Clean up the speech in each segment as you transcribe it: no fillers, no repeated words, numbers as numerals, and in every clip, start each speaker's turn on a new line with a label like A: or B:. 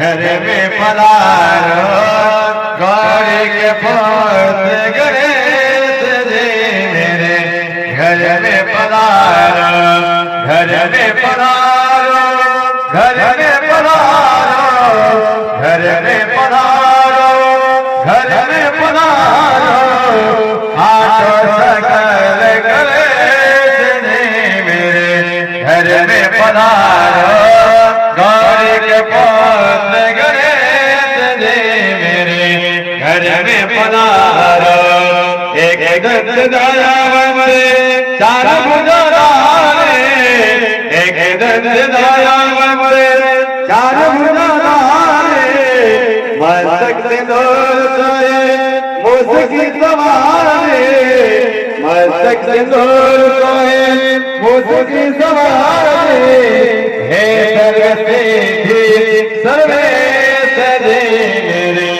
A: घर में पधारो गौरी के पुत्र गणेश जी मेरे घर में पधारो घर में पधारो घर में पधारो घर में पधारो घर में पधारो आठो सकल गणेश जी मेरे घर में पधारो गौरी के पुत्र गणेश जी मेरे घर में पधारो एक दंत दयावंत चार भुजा धारे एक दंत दयावंत चार भुजा धारे मस्तक सिंदूर सोए मुस्की सवारे मस्तक सिंदूर सोए मुस्की सवारे हे सर्वसिद्धि सर्वेश जी मेरे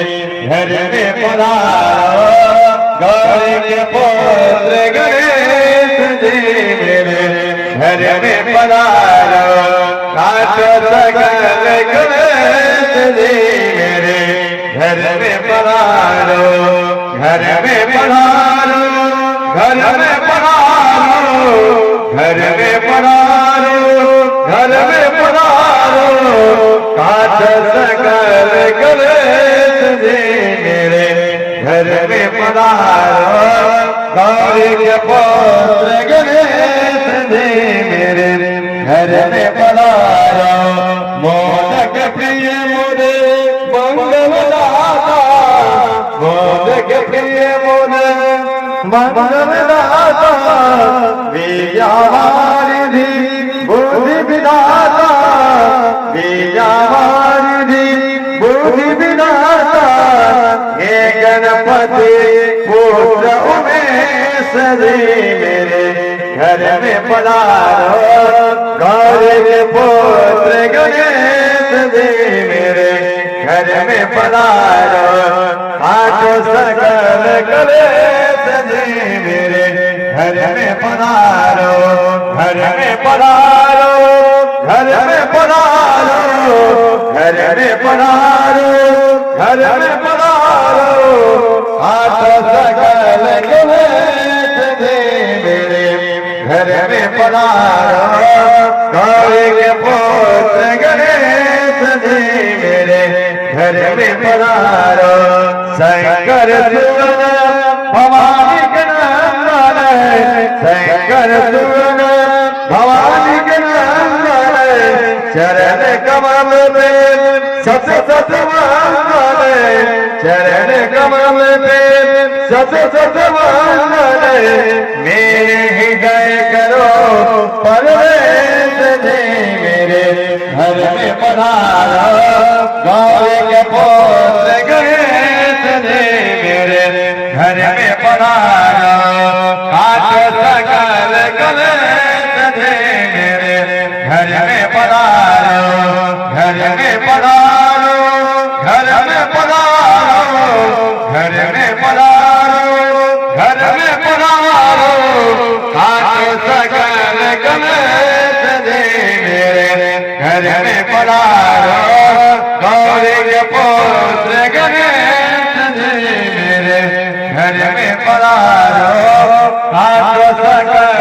A: घर में पधारो गौरी के पुत्र गणेश जी मेरे घर में पधारो काटो सकल गणेश जी मेरे घर में पधारो घर में पधारो घर में पधारो घर में पधारो घर में पधारो काटो सकल गणेश जी मेरे घर में पधारो गौरी के पुत्र गणेश जी मेरे घर में पधारो मोदक प्रिय मोदे मंगल दाता मोदक प्रिय मोदे मंगल दाता विद्यावारिधि बुद्धि विधाता विद्यावारिधि बुद्धि विधाता हे गणपति पुत्र उमेश जी मेरे घर में पधारो गौरी के पुत्र गणेश जी मेरे घर में पधारो आठो सकल गणेश जी मेरे घर में पधारो घर में पधारो घर में पधारो घर में पधारो घर में पधारो आठो सकल गणेश जी मेरे घर में पधारो गौरी के पुत्र गणेश जी मेरे घर में पधारो शंकर सुवन भवानी के नंदन शंकर सुवन भवानी के नंदन चरण कमल में सत सत वंदन चरण कमल में सत सत वंदन मेरे हृदय करो परवेश जी मेरे घर में पधारो गौरी के पुत्र गणेश जी मेरे घर में पधारो काटो सकल गणेश जी मेरे घर में पधारो घर में पधारो घर में पधारो घर में पधारो घर में पधारो काटो सकल गणेश जी मेरे घर में पधारो गौरी के पुत्र गणेश जी मेरे घर में पधारो काटो सकल